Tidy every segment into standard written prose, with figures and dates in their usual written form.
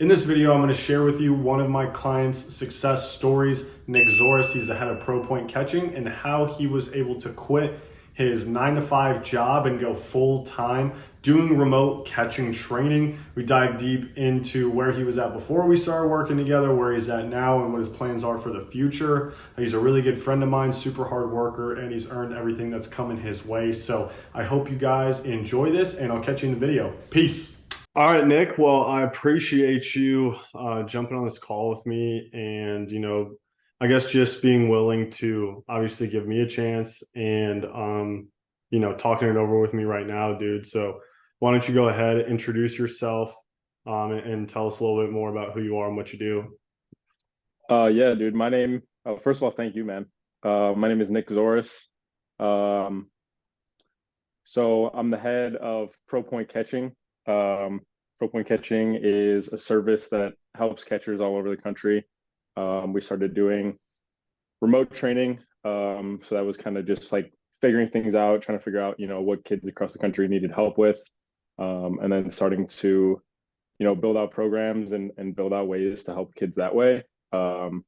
In this video, I'm going to share with you one of my clients' success stories, Nick Zouras. He's the head of Pro Point Catching, and how he was able to quit his 9 to 5 job and go full time doing remote catching training. We dive deep into where he was at before we started working together, where he's at now, and what his plans are for the future. He's a really good friend of mine, super hard worker, and he's earned everything that's coming his way. So I hope you guys enjoy this, and I'll catch you in the video. Peace. All right, Nick. Well, I appreciate you jumping on this call with me and, I guess just being willing to obviously give me a chance and, talking it over with me right now, dude. So why don't you go ahead, introduce yourself, and tell us a little bit more about who you are and what you do. Yeah, dude. First of all, thank you, man. My name is Nick Zouras. Um, so I'm the head of Pro Point Catching. Pro Point Catching is a service that helps catchers all over the country. We started doing remote training. So that was kind of just like figuring things out, trying to figure out, what kids across the country needed help with. And then starting to, build out programs and build out ways to help kids that way. And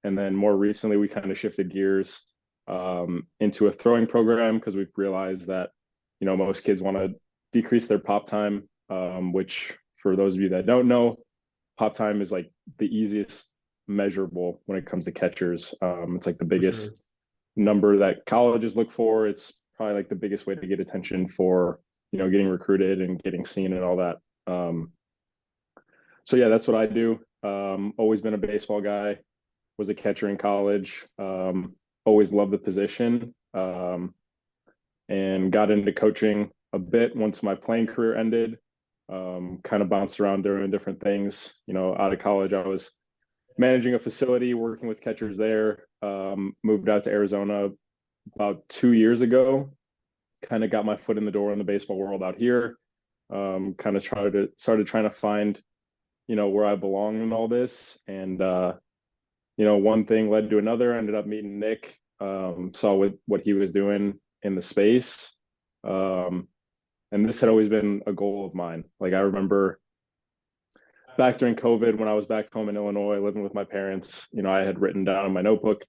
then more recently, we kind of shifted gears into a throwing program because we've realized that, most kids want to decrease their pop time, which for those of you that don't know, pop time is like the easiest measurable when it comes to catchers. It's like the For sure. biggest number that colleges look for. It's probably like the biggest way to get attention for, getting recruited and getting seen and all that. So yeah, that's what I do. Always been a baseball guy, was a catcher in college, always loved the position, and got into coaching a bit once my playing career ended. Kind of bounced around doing different things. Out of college, I was managing a facility, working with catchers there. Moved out to Arizona about 2 years ago. Kind of got my foot in the door in the baseball world out here. Kind of started trying to find, where I belong in all this. And one thing led to another. Ended up meeting Nick. Saw what he was doing in the space. And this had always been a goal of mine. Like I remember back during COVID when I was back home in Illinois living with my parents, I had written down in my notebook,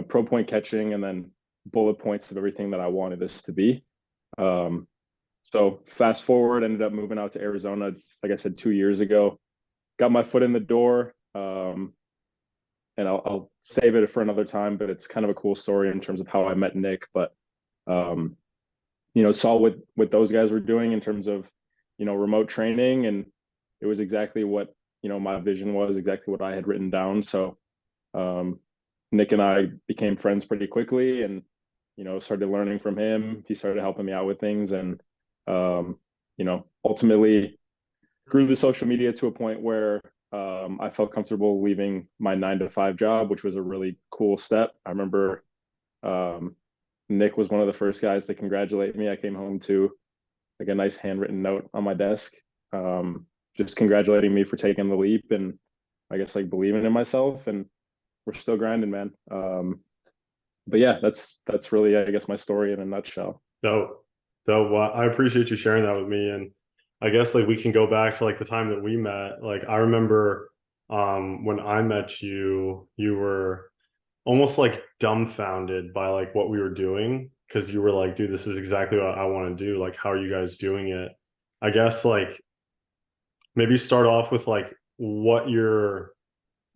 Pro Point Catching, and then bullet points of everything that I wanted this to be. So fast forward, ended up moving out to Arizona, like I said, 2 years ago. Got my foot in the door. And I'll save it for another time, but it's kind of a cool story in terms of how I met Nick. But saw what those guys were doing in terms of, remote training, and it was exactly what, my vision was, exactly what I had written down. So Nick and I became friends pretty quickly, and, started learning from him. He started helping me out with things, and, ultimately grew the social media to a point where I felt comfortable leaving my 9 to 5 job, which was a really cool step. I remember Nick was one of the first guys to congratulate me. I came home to like a nice handwritten note on my desk, just congratulating me for taking the leap and I guess like believing in myself. And we're still grinding, man. But yeah, that's really, I guess, my story in a nutshell. Dope. Dope. Well, I appreciate you sharing that with me. And I guess like we can go back to like the time that we met. Like I remember when I met you, you were almost like dumbfounded by like what we were doing because you were like, dude, this is exactly what I want to do. Like, how are you guys doing it? I guess like maybe start off with like what you're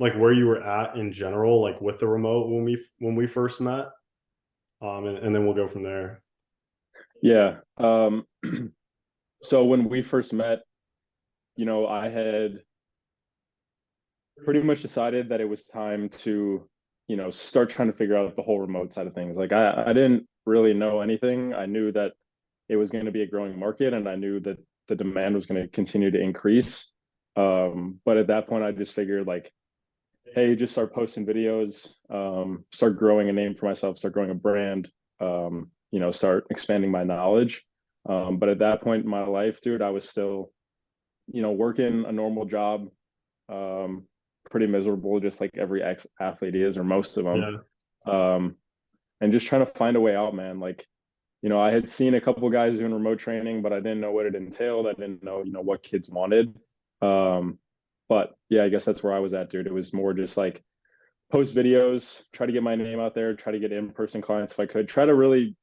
like where you were at in general, like with the remote when we first met. And then we'll go from there. Yeah. So when we first met, I had pretty much decided that it was time to, start trying to figure out the whole remote side of things. Like I didn't really know anything. I knew that it was going to be a growing market, and I knew that the demand was going to continue to increase. But at that point, I just figured like, hey, just start posting videos, start growing a name for myself, start growing a brand, start expanding my knowledge. But at that point in my life, dude, I was still, working a normal job, pretty miserable, just like every ex athlete is, or most of them. Yeah. Um, and just trying to find a way out, man. Like, I had seen a couple guys doing remote training, but I didn't know what it entailed. I didn't know, what kids wanted. Um, But yeah, I guess that's where I was at, dude. It was more just like post videos, try to get my name out there, try to get in-person clients if I could, try to really,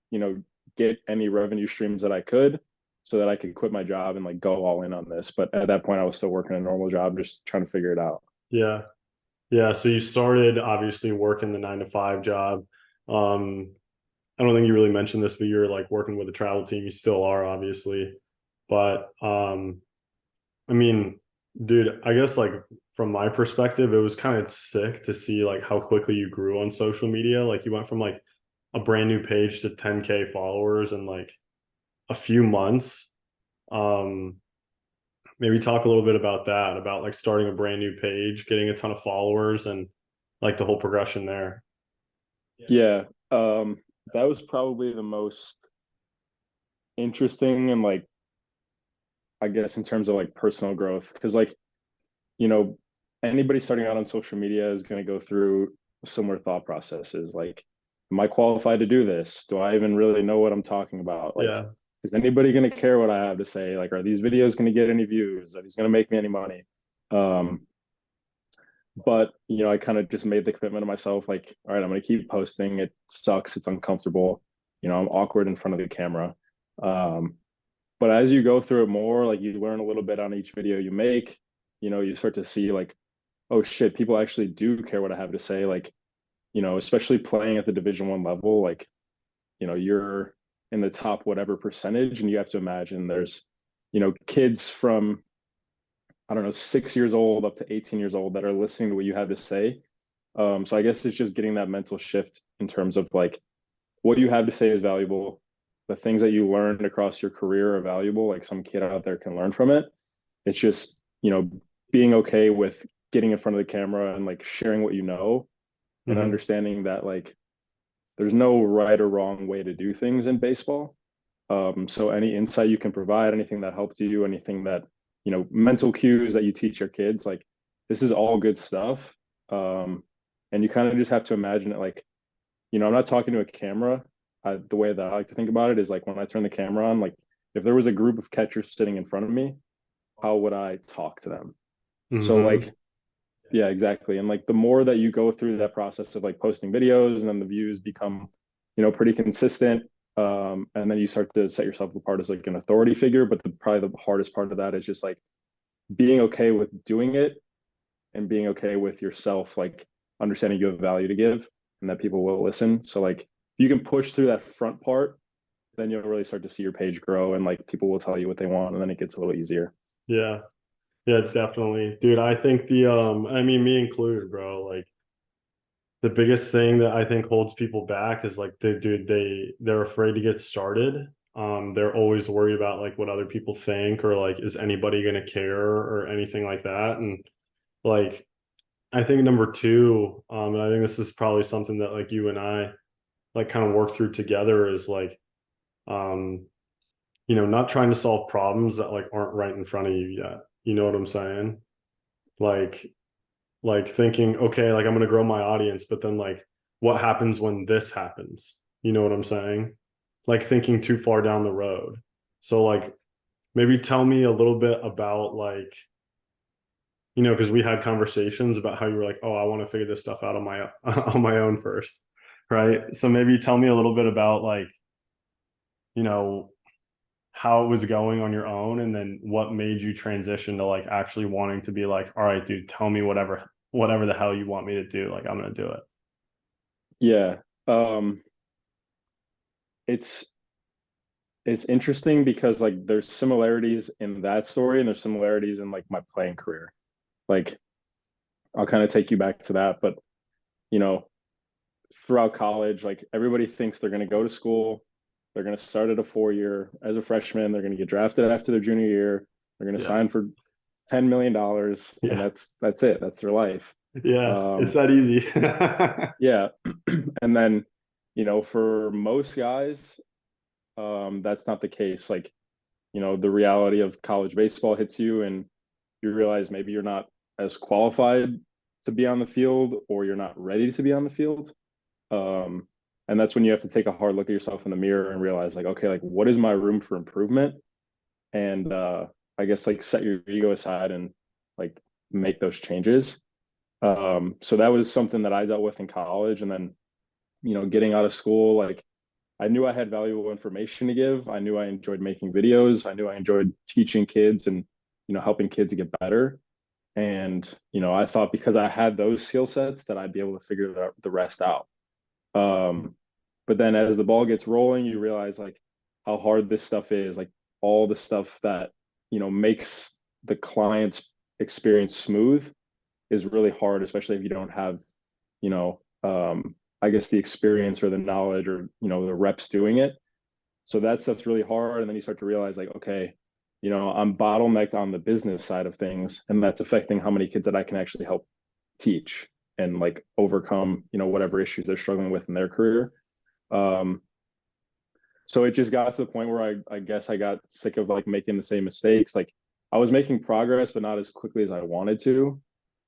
get any revenue streams that I could so that I could quit my job and like go all in on this. But at that point, I was still working a normal job, just trying to figure it out. Yeah. Yeah. So you started obviously working the 9 to 5 job. Um, I don't think you really mentioned this, but you're like working with a travel team. You still are, obviously. But I mean, dude, I guess like from my perspective, it was kind of sick to see like how quickly you grew on social media. Like you went from like a brand new page to 10K followers in like a few months. Um, maybe talk a little bit about that, about like starting a brand new page, getting a ton of followers and like the whole progression there. Yeah. That was probably the most interesting and like, I guess in terms of like personal growth, because like, you know, anybody starting out on social media is going to go through similar thought processes. Like, am I qualified to do this? Do I even really know what I'm talking about? Like, Yeah. is anybody going to care what I have to say? Like, are these videos going to get any views? Are these going to make me any money? Um, but I kind of just made the commitment to myself, like, all right, I'm going to keep posting. It sucks. It's uncomfortable. I'm awkward in front of the camera. Um, but as you go through it more, like you learn a little bit on each video you make, you start to see like, oh shit, people actually do care what I have to say. Like, especially playing at the Division 1 level, like, you're in the top whatever percentage, and you have to imagine there's, kids from, I don't know, 6 years old up to 18 years old that are listening to what you have to say. So I guess it's just getting that mental shift in terms of like what you have to say is valuable. The things that you learned across your career are valuable. Like some kid out there can learn from it. It's just, being okay with getting in front of the camera and like sharing what you know and Hmm. understanding that like there's no right or wrong way to do things in baseball. So any insight you can provide, anything that helped you, anything that, mental cues that you teach your kids, like this is all good stuff. And you kind of just have to imagine it like, I'm not talking to a camera. The way that I like to think about it is like when I turn the camera on, like if there was a group of catchers sitting in front of me, how would I talk to them? So like, Hmm. yeah, exactly. And like the more that you go through that process of like posting videos and then the views become, pretty consistent. And then you start to set yourself apart as like an authority figure. But probably the hardest part of that is just like being okay with doing it and being okay with yourself, like understanding you have value to give and that people will listen. So like if you can push through that front part, then you'll really start to see your page grow and like people will tell you what they want and then it gets a little easier. Yeah. Yeah, definitely. Dude, I think I mean me included, bro. Like the biggest thing that I think holds people back is like they're afraid to get started. They're always worried about like what other people think or like is anybody gonna care or anything like that. And like I think number two, and I think this is probably something that like you and I like kind of work through together is like um, not trying to solve problems that like aren't right in front of you yet. You know what I'm saying? Like thinking, okay, like I'm gonna grow my audience, but then like what happens when this happens? You know what I'm saying? Like thinking too far down the road. So like maybe tell me a little bit about like, because we had conversations about how you were like, oh, I want to figure this stuff out on my on my own first. Right. So maybe tell me a little bit about like, you know, how it was going on your own and then what made you transition to like actually wanting to be like, all right, dude, tell me whatever the hell you want me to do, like I'm gonna do it. Yeah. Um, it's it's interesting because like there's similarities in that story and there's similarities in like my playing career. Like I'll kind of take you back to that, but you know, throughout college, like everybody thinks they're going to go to school, they're going to start at a 4 year as a freshman, they're going to get drafted after their junior year, they're going to Yeah. sign for $10 million, and Yeah. that's it, that's their life. Yeah. It's Um, that easy. yeah, and then for most guys, that's not the case. Like the reality of college baseball hits you and you realize maybe you're not as qualified to be on the field or you're not ready to be on the field. um, and that's when you have to take a hard look at yourself in the mirror and realize like, okay, like what is my room for improvement? And I guess like set your ego aside and like make those changes. So that was something that I dealt with in college. And then, getting out of school, like I knew I had valuable information to give. I knew I enjoyed making videos. I knew I enjoyed teaching kids and, helping kids get better. And, I thought because I had those skill sets that I'd be able to figure the rest out. But then as the ball gets rolling, you realize like how hard this stuff is, like all the stuff that, makes the client's experience smooth is really hard, especially if you don't have, you know, I guess the experience or the knowledge or, the reps doing it. So that stuff's really hard. And then you start to realize like, okay, I'm bottlenecked on the business side of things, and that's affecting how many kids that I can actually help teach and like overcome, whatever issues they're struggling with in their career. So it just got to the point where I guess I got sick of like making the same mistakes. Like I was making progress, but not as quickly as I wanted to.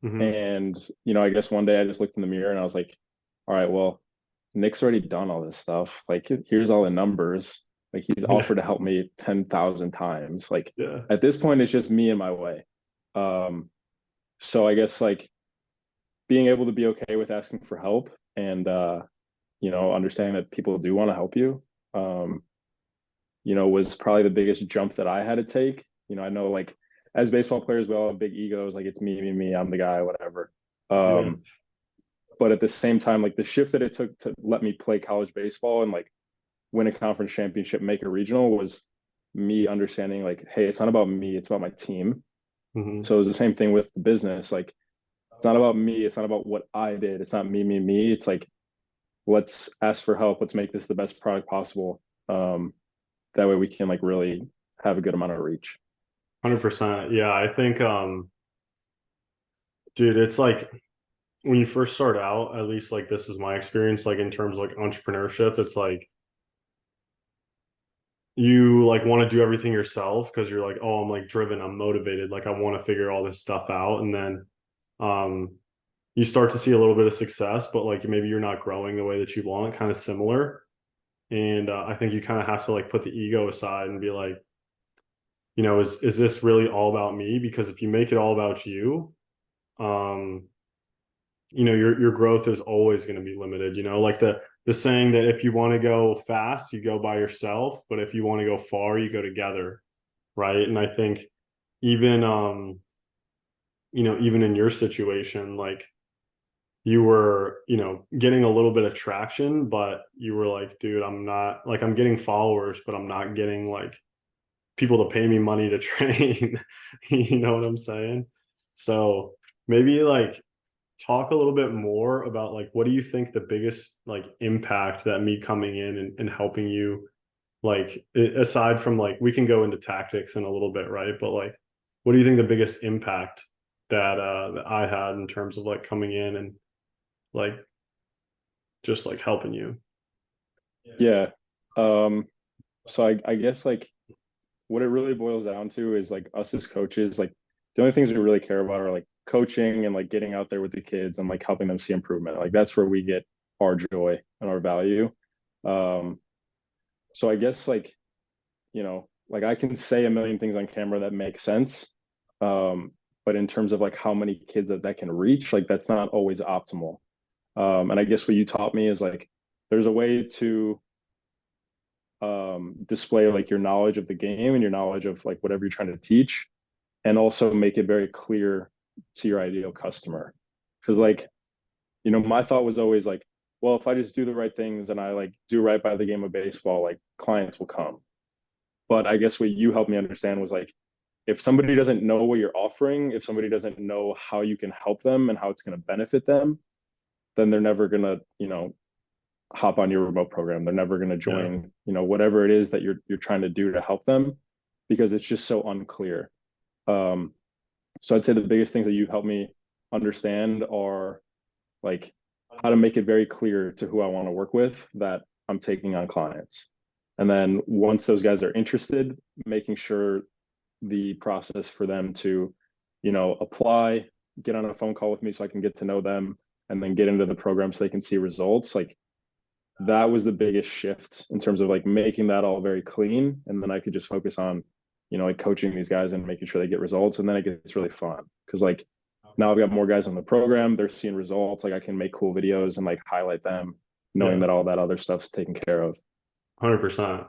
Mm-hmm. And, I guess one day I just looked in the mirror and I was like, all right, well, Nick's already done all this stuff. Like, here's all the numbers. Like, he's offered to help me 10,000 times. Like, at this point, it's just me and my way. So I guess like being able to be okay with asking for help and, understanding that people do want to help you, was probably the biggest jump that I had to take. I know like as baseball players, we all have big egos. Like it's me, I'm the guy, whatever. But at the same time, like the shift that it took to let me play college baseball and like win a conference championship, make a regional was me understanding like, hey, it's not about me, it's about my team. Mm-hmm. So it was the same thing with the business. Like it's not about me, it's not about what I did. It's not me. It's like, let's ask for help. Let's make this the best product possible. That way we can like really have a good amount of reach. 100%. Yeah, I think, dude, it's like when you first start out, at least like this is my experience, like in terms of like entrepreneurship, it's like you like want to do everything yourself because you're like, oh, I'm like driven, I'm motivated, like I want to figure all this stuff out. And then you start to see a little bit of success, but like maybe you're not growing the way that you want, kind of similar. And I think you kind of have to like put the ego aside and be like, is this really all about me? Because if you make it all about you, um, your growth is always going to be limited. Like the saying that if you want to go fast, you go by yourself, but if you want to go far, you go together, right? And I think even even in your situation, like you were, getting a little bit of traction, but you were like, dude, I'm not like I'm getting followers, but I'm not getting like people to pay me money to train. You know what I'm saying? So maybe like talk a little bit more about like what do you think the biggest like impact that me coming in and helping you, like aside from like we can go into tactics in a little bit, right? But like what do you think the biggest impact that I had in terms of like coming in and like just like helping you? Yeah. So I guess like what it really boils down to is like us as coaches, like the only things we really care about are like coaching and like getting out there with the kids and like helping them see improvement. Like that's where we get our joy and our value. So I guess like, like I can say a million things on camera that make sense. But in terms of like how many kids that can reach, like that's not always optimal. And I guess what you taught me is like there's a way to display like your knowledge of the game and your knowledge of like whatever you're trying to teach, and also make it very clear to your ideal customer. Because like, my thought was always like, well, if I just do the right things and I like do right by the game of baseball, like clients will come. But I guess what you helped me understand was like, if somebody doesn't know what you're offering, if somebody doesn't know how you can help them and how it's going to benefit them, then they're never going to, hop on your remote program. They're never going to join, whatever it is that you're trying to do to help them, because it's just so unclear. So I'd say the biggest things that you've helped me understand are like how to make it very clear to who I want to work with that I'm taking on clients. And then once those guys are interested, making sure the process for them to, apply, get on a phone call with me so I can get to know them, and then get into the program so they can see results. Like that was the biggest shift in terms of like making that all very clean. And then I could just focus on, like coaching these guys and making sure they get results. And then it gets really fun because like now I've got more guys on the program. They're seeing results. Like I can make cool videos and like highlight them, knowing Yeah, that all that other stuff's taken care of. 100%.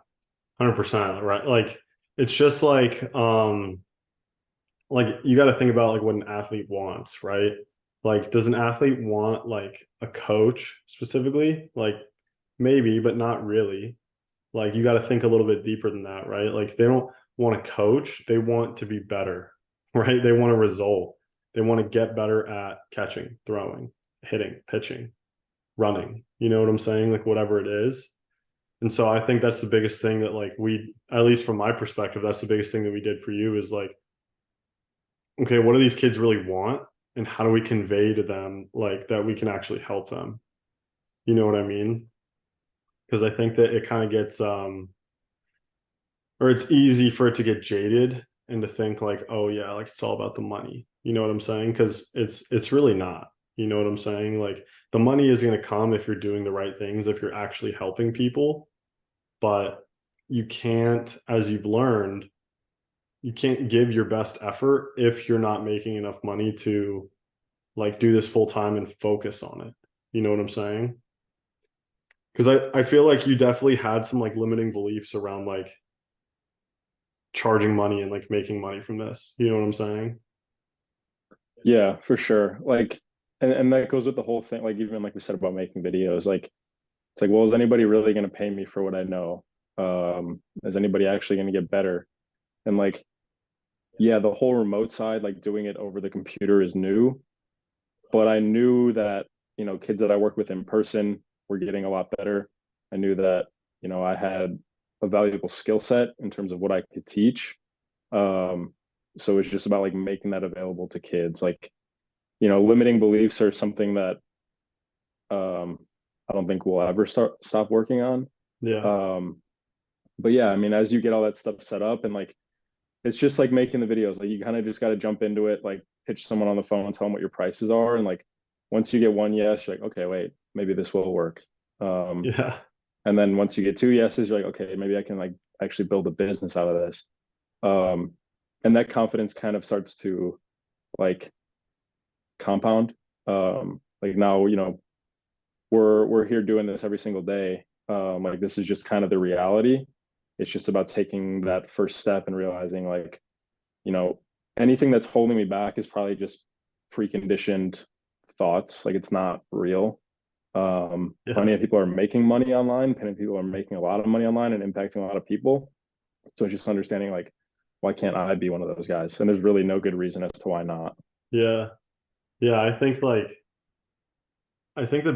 100%, right? Like it's just like you got to think about like what an athlete wants, right? Like does an athlete want like a coach specifically? Like maybe, but not really. Like you got to think a little bit deeper than that, right? Like they don't want a coach, they want to be better, right? They want a result. They want to get better at catching, throwing, hitting, pitching, running. You know what I'm saying? Like whatever it is. And so I think that's the biggest thing that like we, at least from my perspective, that's the biggest thing that we did for you is like, okay, what do these kids really want? And how do we convey to them like that we can actually help them? You know what I mean? Because I think that it kind of gets or it's easy for it to get jaded and to think like, oh yeah, like it's all about the money. You know what I'm saying? Because it's really not. You know what I'm saying? Like the money is going to come if you're doing the right things, if you're actually helping people, but you can't, as you've learned, you can't give your best effort if you're not making enough money to like do this full time and focus on it. You know what I'm saying? Because I feel like you definitely had some like limiting beliefs around like charging money and like making money from this. You know what I'm saying? Yeah, for sure. Like, and that goes with the whole thing. Like, even like we said about making videos, like, it's like, well, is anybody really going to pay me for what I know? Is anybody actually going to get better? And like, yeah, the whole remote side, like doing it over the computer is new, but I knew that, kids that I work with in person were getting a lot better. I knew that, I had a valuable skill set in terms of what I could teach. Um, so it's just about like making that available to kids. Like, limiting beliefs are something that um, I don't think we'll ever stop working on. Yeah. Um, but yeah, I mean, as you get all that stuff set up and like, it's just like making the videos, like you kind of just got to jump into it, like pitch someone on the phone, tell them what your prices are. And like, once you get one yes, you're like, okay, wait, maybe this will work. Um, Yeah. and then once you get two yeses, you're like, okay, maybe I can like actually build a business out of this. Um, and that confidence kind of starts to like compound. Like now, we're here doing this every single day. Like this is just kind of the reality. It's just about taking that first step and realizing like, you know, anything that's holding me back is probably just preconditioned thoughts. Like it's not real. Plenty Yeah. of people are making money online. Plenty of people are making a lot of money online and impacting a lot of people. So it's just understanding like, why can't I be one of those guys? And there's really no good reason as to why not. Yeah. Yeah. I think the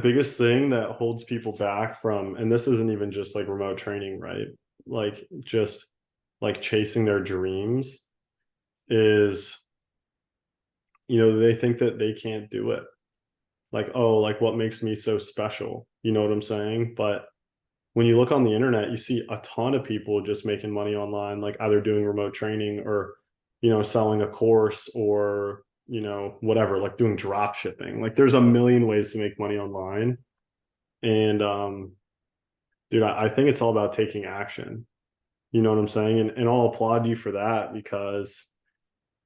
biggest thing that holds people back from, and this isn't even just like remote training, right? Like just like chasing their dreams is, they think that they can't do it. Like, oh, like what makes me so special? You know what I'm saying? But when you look on the internet, you see a ton of people just making money online, like either doing remote training or, selling a course or, whatever, like doing drop shipping. Like there's a million ways to make money online. And dude, I think it's all about taking action. You know what I'm saying? And I'll applaud you for that because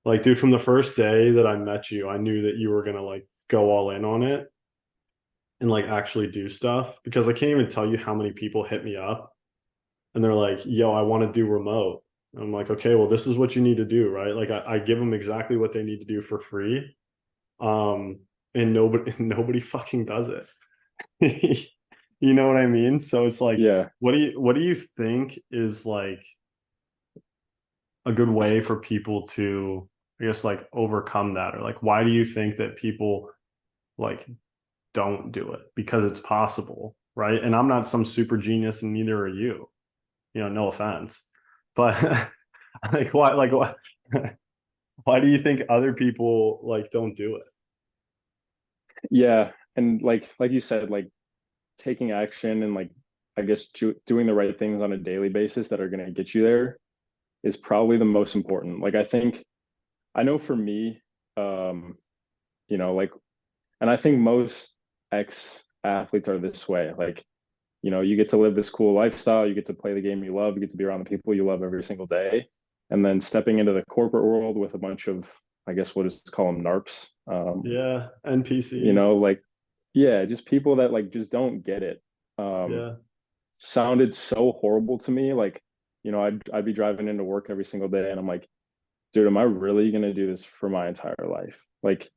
like, dude, from the first day that I met you, I knew that you were gonna like go all in on it and like actually do stuff because I can't even tell you how many people hit me up and they're like, yo, I want to do remote. I'm like, okay, well, this is what you need to do, right? Like I give them exactly what they need to do for free. Um, and nobody fucking does it. You know what I mean? So it's like, Yeah. what do you think is like a good way for people to, I guess, like overcome that? Or like why do you think that people like don't do it? Because it's possible, right? And I'm not some super genius and neither are you. No offense. But like why do you think other people like don't do it? Yeah. And like you said, like taking action and like I guess doing the right things on a daily basis that are going to get you there is probably the most important. Like I know for me, um, like, and I think most ex athletes are this way. Like, you get to live this cool lifestyle, you get to play the game you love, you get to be around the people you love every single day, and then stepping into the corporate world with a bunch of I guess we'll just call them NARPs. Yeah, You NPCs. know, like, yeah, just people that like just don't get it. Um, Yeah, Sounded so horrible to me. Like, I'd be driving into work every single day, and I'm like, dude, am I really gonna do this for my entire life? Like,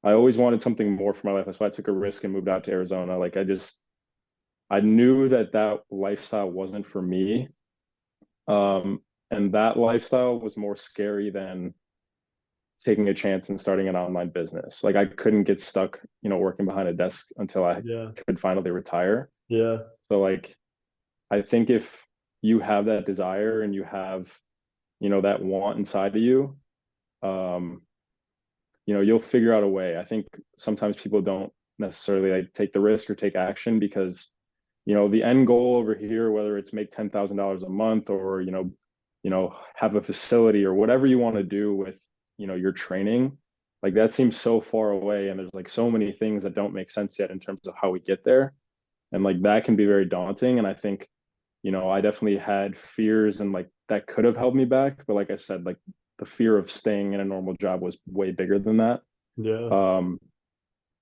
I always wanted something more for my life. That's why I took a risk and moved out to Arizona. Like, I knew that that lifestyle wasn't for me. And that lifestyle was more scary than taking a chance and starting an online business. Like, I couldn't get stuck, working behind a desk until I yeah, could finally retire. yeah, So like, I think if you have that desire and you have, that want inside of you, um, you'll figure out a way. I think sometimes people don't necessarily like take the risk or take action because, the end goal over here, whether it's make $10,000 a month or, have a facility or whatever you want to do with, your training, like that seems so far away. And there's like so many things that don't make sense yet in terms of how we get there. And like that can be very daunting. And I think, I definitely had fears and like that could have held me back. But like I said, like the fear of staying in a normal job was way bigger than that. yeah, Um,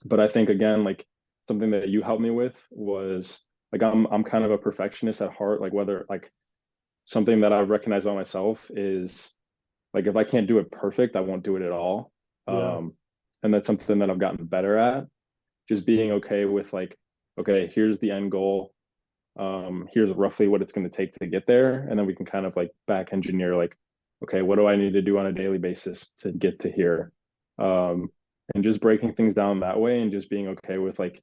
but I think again, like something that you helped me with was like I'm kind of a perfectionist at heart. Like whether like something that I recognize on myself is like if I can't do it perfect, I won't do it at all. yeah, And that's something that I've gotten better at. Just being okay with like, okay, here's the end goal. Here's roughly what it's going to take to get there, and then we can kind of like back engineer like, okay, what do I need to do on a daily basis to get to here? Um, and just breaking things down that way and just being okay with like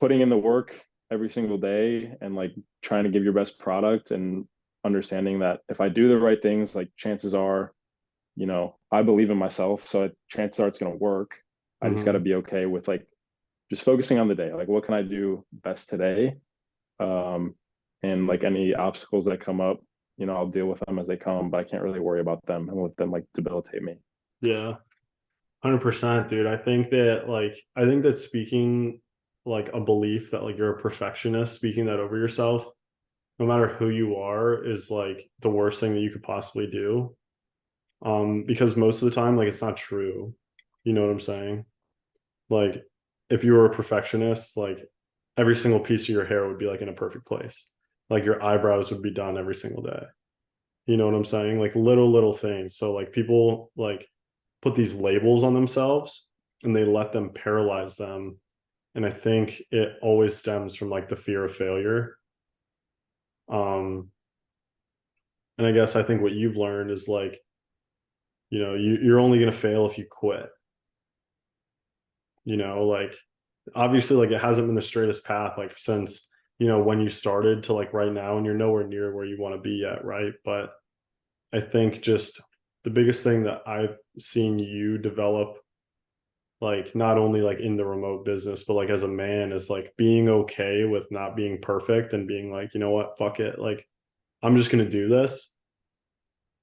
putting in the work every single day and like trying to give your best product and understanding that if I do the right things, like chances are, I believe in myself, so chances are it's going to work. I just got to hmm be okay with like just focusing on the day. Like, what can I do best today? Um, and like any obstacles that come up, I'll deal with them as they come, but I can't really worry about them and let them like debilitate me. yeah. 100%, dude. I think that speaking like a belief that like you're a perfectionist, speaking that over yourself, no matter who you are, is like the worst thing that you could possibly do. Because most of the time, like it's not true. You know what I'm saying? Like if you were a perfectionist, like every single piece of your hair would be like in a perfect place. Like your eyebrows would be done every single day. You know what I'm saying? Like little things. So like people like put these labels on themselves and they let them paralyze them. And I think it always stems from like the fear of failure. Um, and I guess I think what you've learned is like, you're only gonna fail if you quit. Like obviously like it hasn't been the straightest path like since, when you started to like right now, and you're nowhere near where you want to be yet, right? But I think just the biggest thing that I've seen you develop, like not only like in the remote business, but like as a man, is like being okay with not being perfect and being like, you know what, fuck it. Like I'm just gonna do this.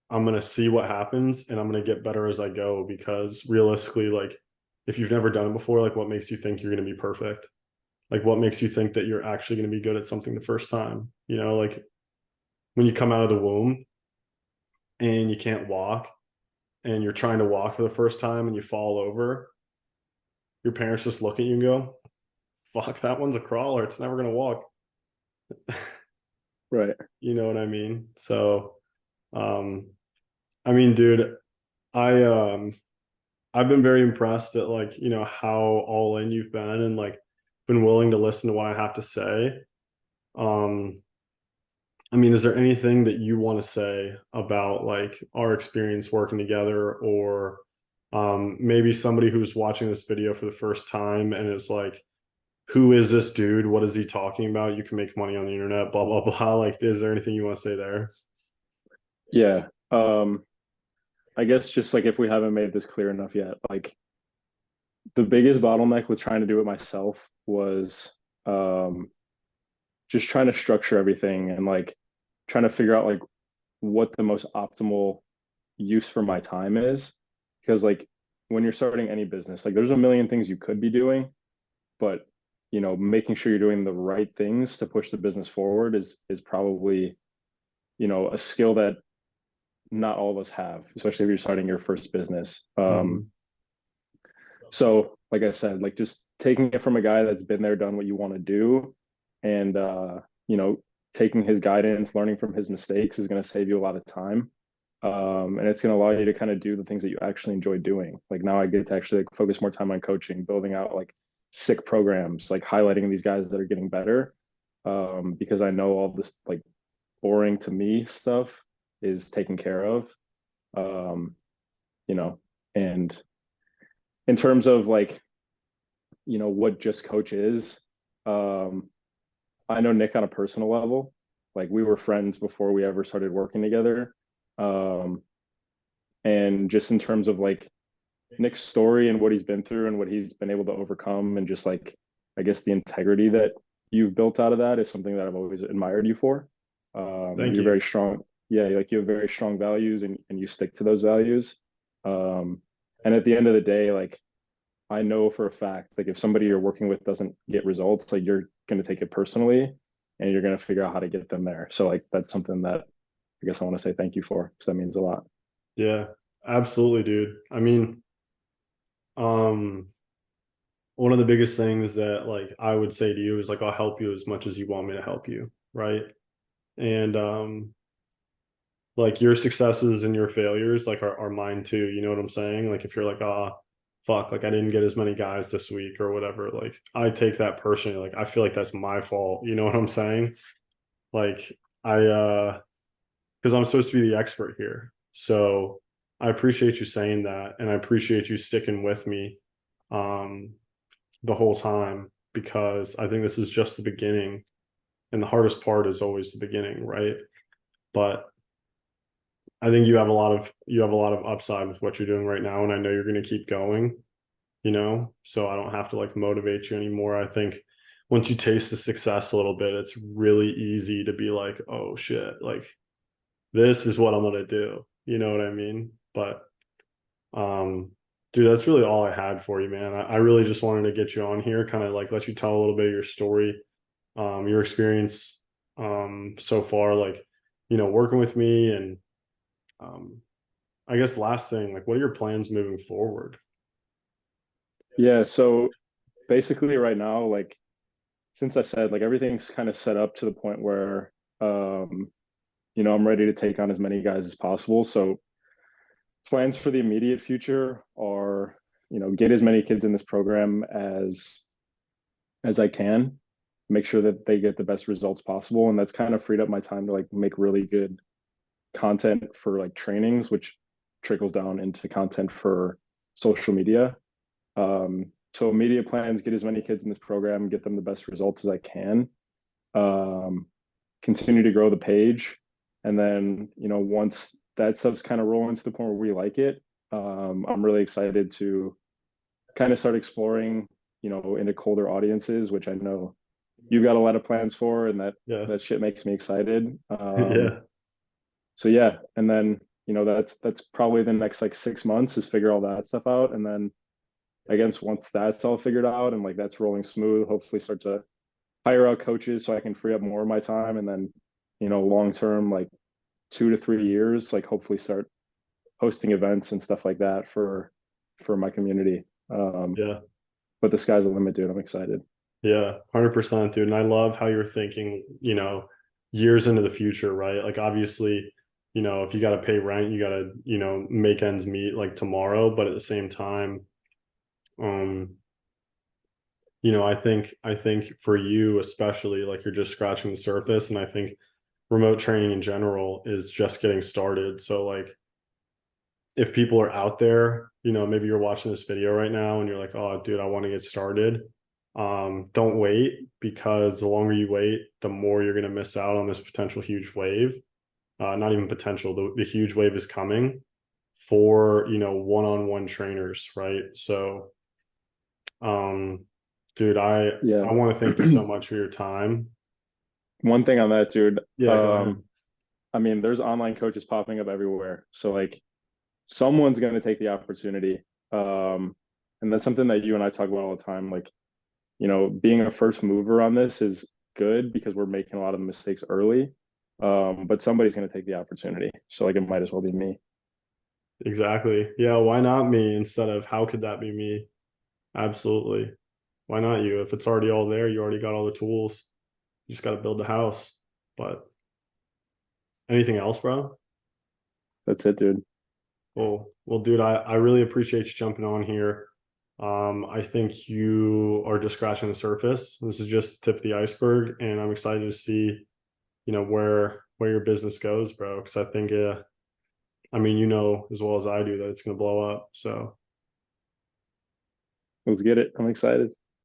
I'm gonna see what happens and I'm gonna get better as I go because realistically, like if you've never done it before, like what makes you think you're gonna be perfect? Like what makes you think that you're actually gonna be good at something the first time? Like when you come out of the womb and you can't walk and you're trying to walk for the first time and you fall over, your parents just look at you and go, fuck, that one's a crawler. It's never going to walk. Right. You know what I mean? So, um, I mean, dude, I, I've been very impressed at like, how all in you've been and like been willing to listen to what I have to say. Um, I mean, is there anything that you want to say about like our experience working together or maybe somebody who's watching this video for the first time and is like, who is this dude? What is he talking about? You can make money on the internet, blah, blah, blah. Like, is there anything you want to say there? Yeah. I guess just like if we haven't made this clear enough yet, like the biggest bottleneck with trying to do it myself was um, just trying to structure everything and like trying to figure out like what the most optimal use for my time is. Because like when you're starting any business, like there's a million things you could be doing, but making sure you're doing the right things to push the business forward is probably, a skill that not all of us have, especially if you're starting your first business. Hmm. So like I said, like just taking it from a guy that's been there, done what you want to do, and you know, taking his guidance, learning from his mistakes is going to save you a lot of time. And it's going to allow you to kind of do the things that you actually enjoy doing. Like now I get to actually like focus more time on coaching, building out like sick programs, like highlighting these guys that are getting better. Because I know all this like boring to me stuff is taken care of. Um, you know, and in terms of like, you know, what just coach is, um, I know Nick on a personal level. Like we were friends before we ever started working together. Um, and just in terms of like Nick's story and what he's been through and what he's been able to overcome, and just like, I guess the integrity that you've built out of that is something that I've always admired you for. Thank You're you. very strong. Yeah, like you have very strong values, and you stick to those values. Um, and at the end of the day, like I know for a fact, like if somebody you're working with doesn't get results, like you're going to take it personally and you're going to figure out how to get them there. So like that's something that I guess I want to say thank you for, because that means a lot. Yeah, absolutely, dude. I mean, um, one of the biggest things that like I would say to you is like I'll help you as much as you want me to help you, right? And like your successes and your failures like are mine too. You know what I'm saying? Like if you're like, ah, fuck, like I didn't get as many guys this week or whatever, like I take that personally. Like I feel like that's my fault. You know what I'm saying? Like because I'm supposed to be the expert here. So I appreciate you saying that, and I appreciate you sticking with me um the whole time, because I think this is just the beginning, and the hardest part is always the beginning, right? But I think you have a lot of upside with what you're doing right now, and I know you're going to keep going, you know, so I don't have to like motivate you anymore. I think once you taste the success a little bit, it's really easy to be like, oh shit, like this is what I'm going to do. You know what I mean? But um dude, that's really all I had for you, man. I really just wanted to get you on here, kind of like let you tell a little bit of your story, your experience so far, like, you know, working with me. And um I guess last thing, like what are your plans moving forward? Yeah. So basically right now, like since I said, like everything's kind of set up to the point where, um, you know, I'm ready to take on as many guys as possible. So plans for the immediate future are, you know, get as many kids in this program as I can, make sure that they get the best results possible. And that's kind of freed up my time to like make really good content for like trainings, which trickles down into content for social media. So immediate plans, get as many kids in this program, get them the best results as I can. Um, Continue to grow the page. And then, you know, once that stuff's kind of rolling to the point where we like it, I'm really excited to kind of start exploring, you know, into colder audiences, which I know you've got a lot of plans for, and Yeah. that shit makes me excited. Yeah. So yeah, and then you know that's probably the next like 6 months is figure all that stuff out, and then I guess once that's all figured out and like that's rolling smooth, hopefully start to hire out coaches so I can free up more of my time, and then you know long term like 2 to 3 years, like hopefully start hosting events and stuff like that for my community. Yeah. But the sky's the limit, dude. I'm excited. Yeah, 100%, dude. And I love how you're thinking, you know, years into the future, right? Like obviously, you know, if you got to pay rent, you got to, you know, make ends meet like tomorrow, but at the same time, um, you know, I think for you especially, like you're just scratching the surface, and I think remote training in general is just getting started. So like if people are out there, you know, maybe you're watching this video right now and you're like, oh, dude, I want to get started. Don't wait, because the longer you wait, the more you're going to miss out on this potential huge wave. Not even potential, the huge wave is coming for, you know, one-on-one trainers, right? So, um, dude, Yeah. I want to thank you so much for your time. One thing on that, dude. Yeah, go ahead. I mean, there's online coaches popping up everywhere. So like someone's going to take the opportunity. And that's something that you and I talk about all the time. Like, you know, being a first mover on this is good because we're making a lot of the mistakes early. But somebody's going to take the opportunity. So like it might as well be me. Exactly. Yeah, why not me instead of how could that be me? Absolutely. Why not you? If it's already all there, you already got all the tools. You just got to build the house. But anything else, bro? That's it, dude. Well, dude, I really appreciate you jumping on here. I think you are just scratching the surface. This is just the tip of the iceberg, and I'm excited to see, where your business goes, bro. Because I think, I mean, as well as I do that it's gonna blow up. So Let's get it. I'm excited.